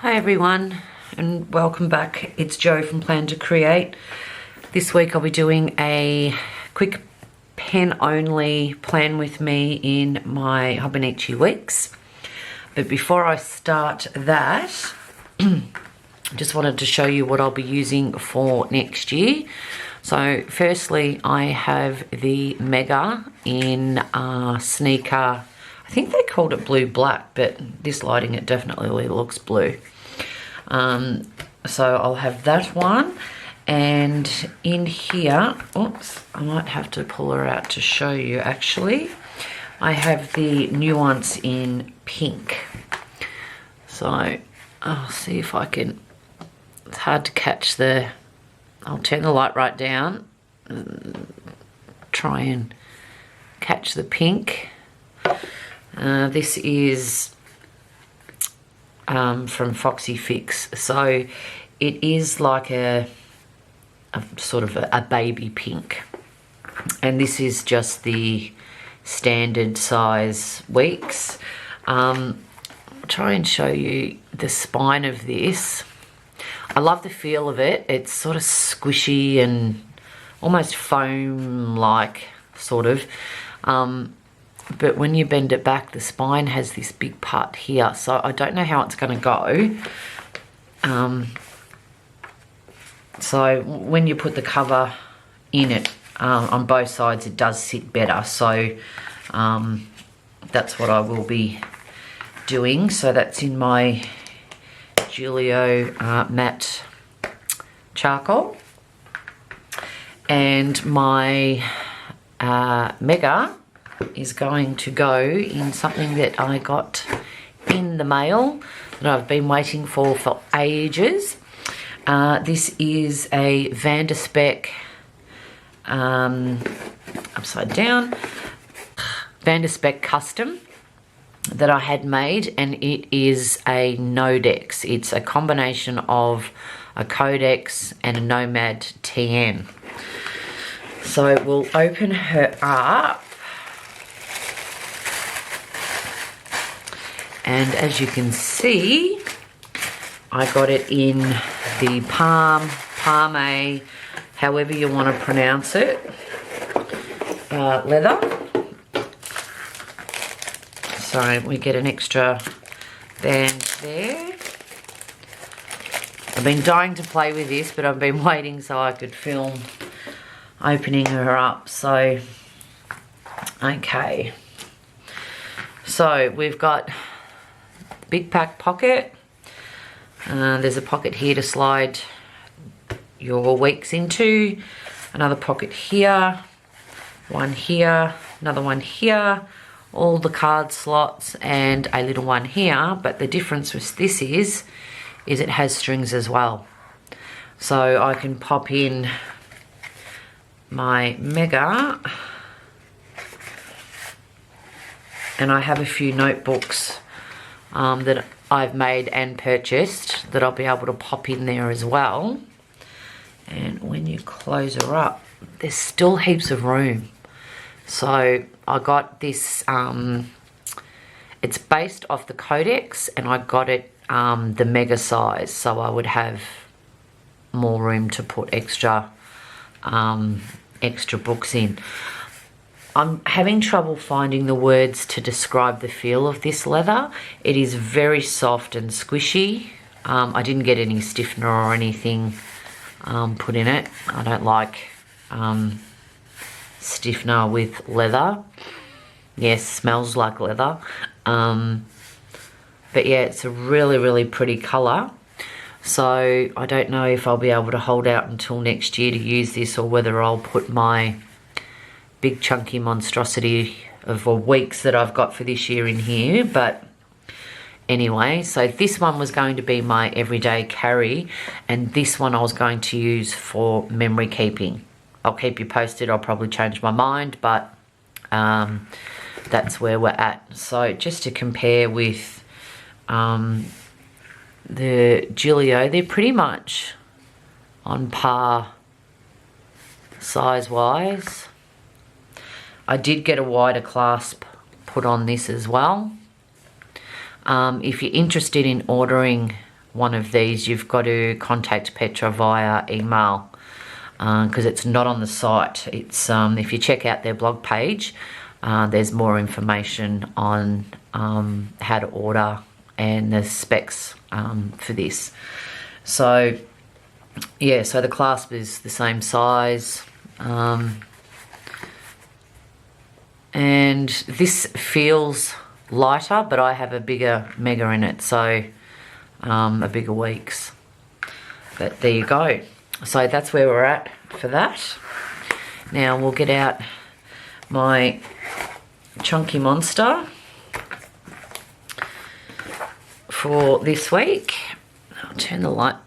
Hi everyone and welcome back. It's Jo from Plan to Create. This week I'll be doing a quick pen only plan with me in my Hobonichi Weeks. But before I start that, I just wanted to show you what I'll be using for next year. So firstly, I have the Mega in Sneaker. I think they called it blue black, but this lighting it definitely looks blue. So I'll have that one, and in here, oops, I might have to pull her out to show you actually. I have the Nuance in pink. So I'll see if I can, it's hard to catch I'll turn the light right down, try and catch the pink. This is from Foxy Fix, so it is like a sort of a baby pink, and this is just the standard size Weeks. I'll try and show you the spine of this. I love the feel of it. It's sort of squishy and almost foam like sort of, but when you bend it back, the spine has this big part here, so I don't know how it's going to go. So when you put the cover in it, on both sides, it does sit better. So that's what I will be doing. So that's in my Julio matte charcoal. And my Mega is going to go in something that I got in the mail that I've been waiting for ages. This is a VanderSpek upside down VanderSpek custom that I had made, and it is a Nodex. It's a combination of a codex and a nomad TM. So we'll open her up. And as you can see, I got it in the Palme, however you want to pronounce it, leather. So we get an extra band there. I've been dying to play with this, but I've been waiting so I could film opening her up. So, okay. So we've got big pack pocket. There's a pocket here to slide your Weeks into, another pocket here, one here, another one here, all the card slots, and a little one here. But the difference with this is it has strings as well, so I can pop in my Mega, and I have a few notebooks that I've made and purchased that I'll be able to pop in there as well. And when you close her up, there's still heaps of room. So I got this, it's based off the codex, and I got it the Mega size, so I would have more room to put extra books in. I'm having trouble finding the words to describe the feel of this leather. It is very soft and squishy. I didn't get any stiffener or anything put in it. I don't like stiffener with leather. Yes, smells like leather. But yeah, it's a really pretty colour. So I don't know if I'll be able to hold out until next year to use this, or whether I'll put my big chunky monstrosity of Weeks that I've got for this year in here. But anyway, so this one was going to be my everyday carry, and this one I was going to use for memory keeping. I'll keep you posted. I'll probably change my mind, but that's where we're at. So just to compare with the Julio, they're pretty much on par size wise. I did get a wider clasp put on this as well. If you're interested in ordering one of these, you've got to contact Petra via email, because it's not on the site. It's if you check out their blog page, there's more information on how to order and the specs for this. So yeah, so the clasp is the same size, and this feels lighter, but I have a bigger mega in it, so a bigger Weeks. But there you go. So that's where we're at for that. Now we'll get out my chunky monster for this week. I'll turn the light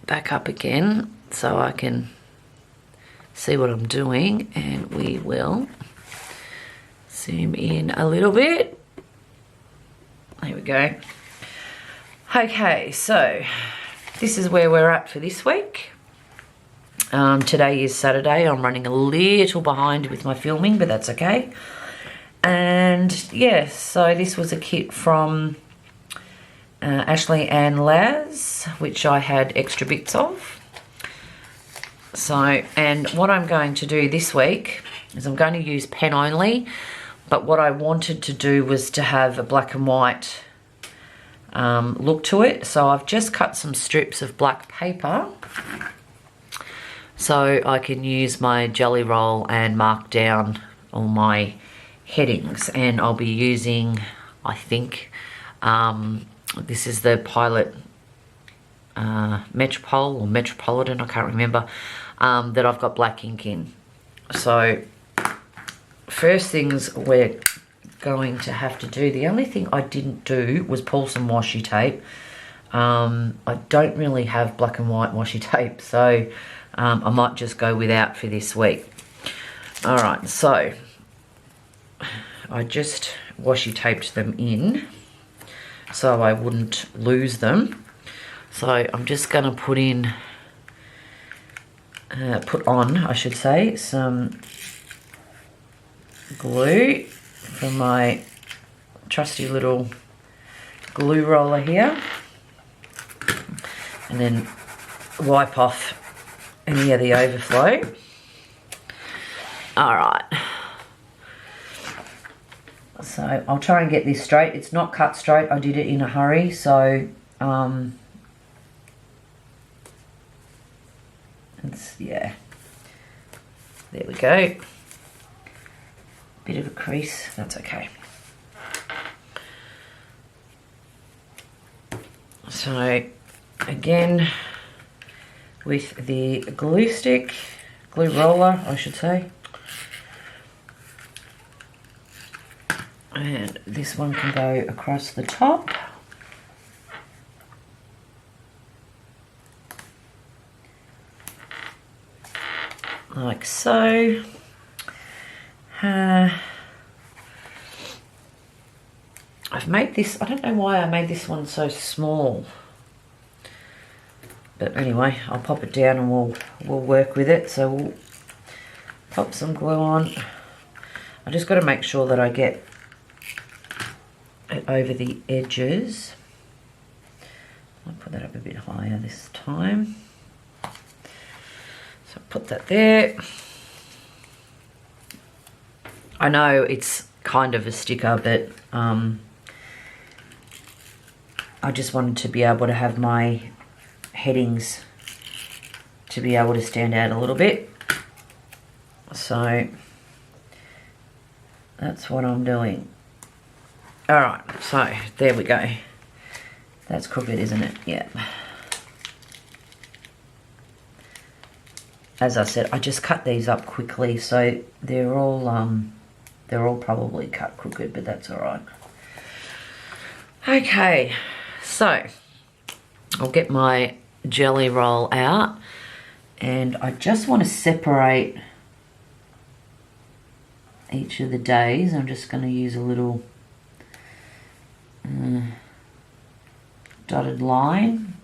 back up again so I can see what I'm doing, and we will zoom in a little bit. There we go. Okay, so this is where we're at for this week. Today is Saturday. I'm running a little behind with my filming, but that's okay. And yeah, so this was a kit from Ashley and Laz, which I had extra bits of. So, and what I'm going to do this week is I'm going to use pen only, but what I wanted to do was to have a black and white look to it. So I've just cut some strips of black paper so I can use my jelly roll and mark down all my headings. And I'll be using, I think, this is the Pilot Metropole or Metropolitan, I can't remember, that I've got black ink in. So first things we're going to have to do, the only thing I didn't do was pull some washi tape. I don't really have black and white washi tape, so I might just go without for this week. Alright, so I just washi taped them in so I wouldn't lose them. So I'm just going to put on, I should say, some glue from my trusty little glue roller here, and then wipe off any of the overflow. Alright, so I'll try and get this straight. It's not cut straight, I did it in a hurry, so yeah, there we go. Bit of a crease, that's okay. So again, with the glue stick, glue roller I should say, and this one can go across the top. Like so. I've made this, I don't know why I made this one so small, but anyway, I'll pop it down and we'll work with it. So we'll pop some glue on. I just got to make sure that I get it over the edges. I'll put that up a bit higher this time. So put that there. I know it's kind of a sticker, but I just wanted to be able to have my headings to be able to stand out a little bit. So that's what I'm doing. Alright, so there we go. That's crooked, isn't it? Yeah. As I said, I just cut these up quickly, so they're all probably cut crooked, but that's alright. Okay, so I'll get my jelly roll out, and I just want to separate each of the days. I'm just going to use a little dotted line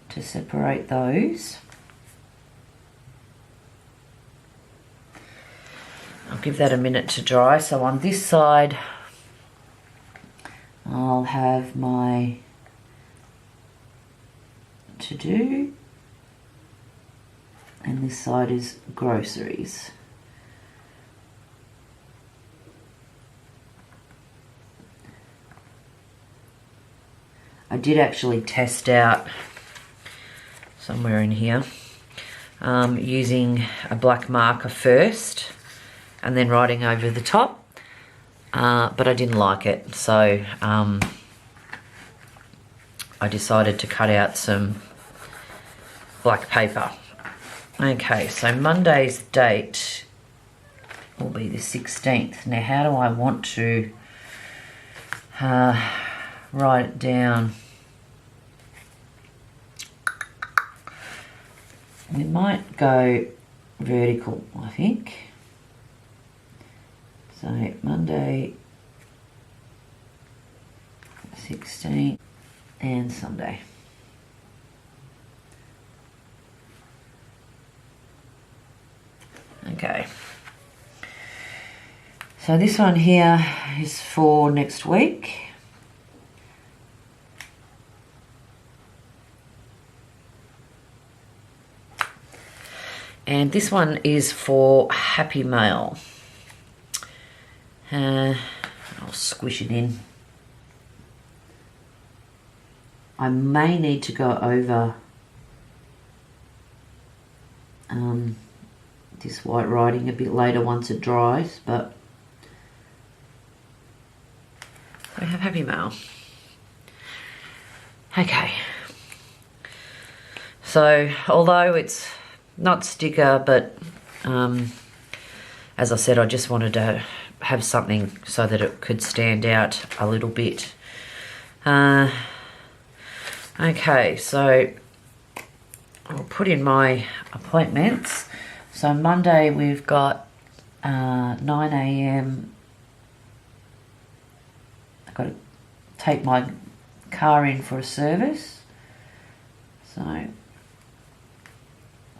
to separate those. I'll give that a minute to dry. So on this side, I'll have my to-do, and this side is groceries. I did actually test out somewhere in here using a black marker first and then writing over the top, but I didn't like it, so I decided to cut out some black paper. Okay, so Monday's date will be the 16th. Now, how do I want to write it down? We might go vertical, I think. So Monday, 16th, and Sunday. Okay. So this one here is for next week. And this one is for Happy Mail. I'll squish it in. I may need to go over this white writing a bit later once it dries, but we have Happy Mail. Okay. So, although it's not sticker, but as I said, I just wanted to have something so that it could stand out a little bit. Okay, so I'll put in my appointments. So Monday we've got 9 AM. I've got to take my car in for a service. So,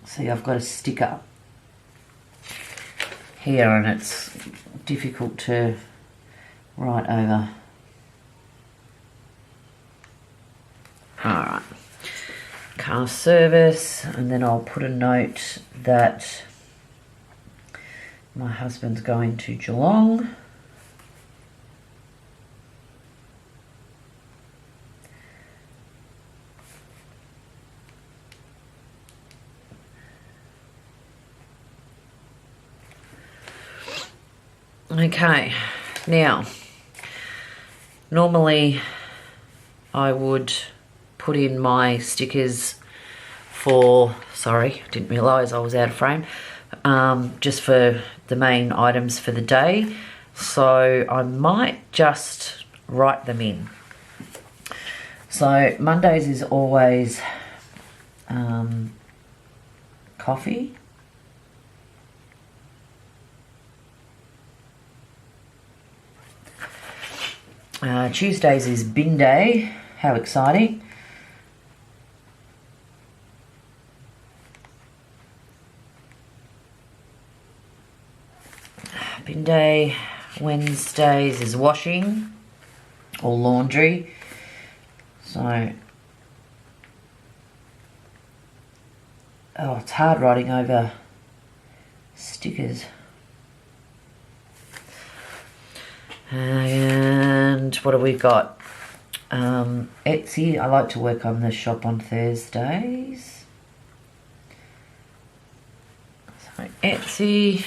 see, I've got a sticker here and it's difficult to write over. Alright, car service, and then I'll put a note that my husband's going to Geelong. Okay, now, normally I would put in my stickers for, sorry, didn't realise I was out of frame, just for the main items for the day. So I might just write them in. So Mondays is always coffee. Tuesdays is bin day. How exciting. Bin day. Wednesdays is washing or laundry. So, oh, it's hard writing over stickers. And what have we got? Etsy. I like to work on the shop on Thursdays. So Etsy.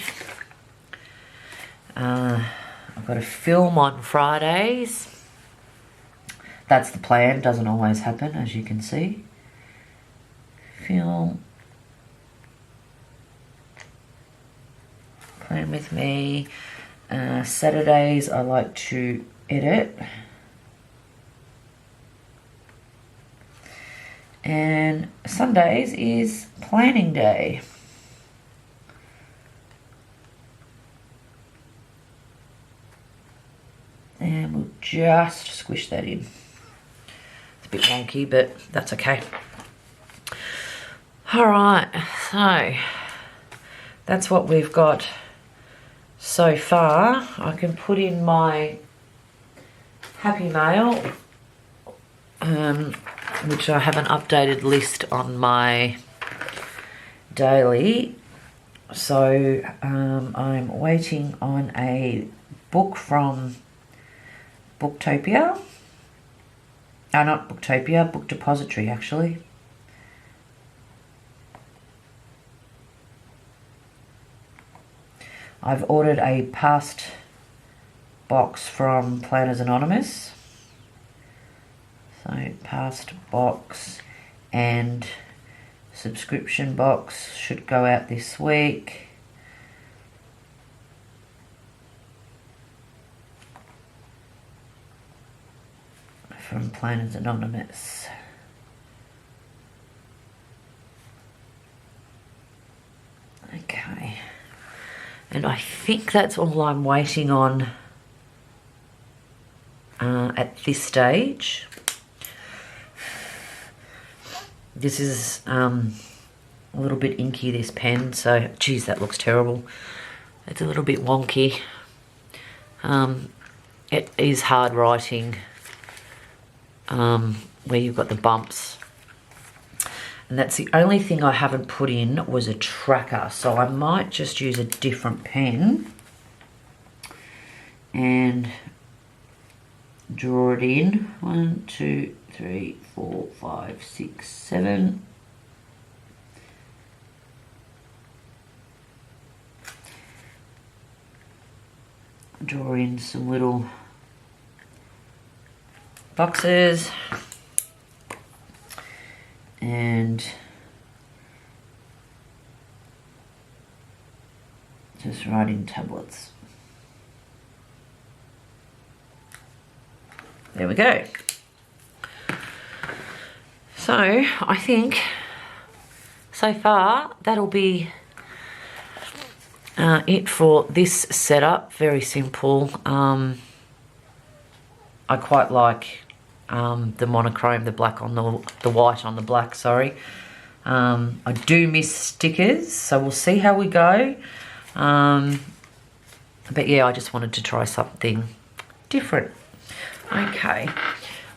I've got a film on Fridays. That's the plan. Doesn't always happen, as you can see. Film. Plan with me. Saturdays I like to edit. And Sundays is planning day. And we'll just squish that in. It's a bit wonky, but that's okay. Alright, so that's what we've got so far. I can put in my Happy Mail, which I have an updated list on my daily. So I'm waiting on a book from Booktopia. Not Booktopia, Book Depository actually. I've ordered a past box from Planners Anonymous. So past box and subscription box should go out this week. From Planners Anonymous. Okay. And I think that's all I'm waiting on at this stage. This is a little bit inky, this pen, so geez, that looks terrible. It's a little bit wonky. It is hard writing where you've got the bumps. And that's the only thing I haven't put in was a tracker. So I might just use a different pen and draw it in. 1, 2, 3, 4, 5, 6, 7. Draw in some little boxes and just write in tablets. There we go. So I think so far that'll be it for this setup. Very simple. I quite like the monochrome, the black on the white on the black, sorry. I do miss stickers, so we'll see how we go. But yeah, I just wanted to try something different. Okay,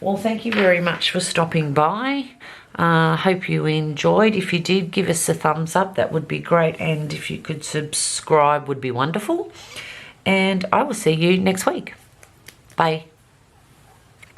well, thank you very much for stopping by. Hope you enjoyed. If you did, give us a thumbs up, that would be great, and if you could subscribe would be wonderful. And I will see you next week. Bye.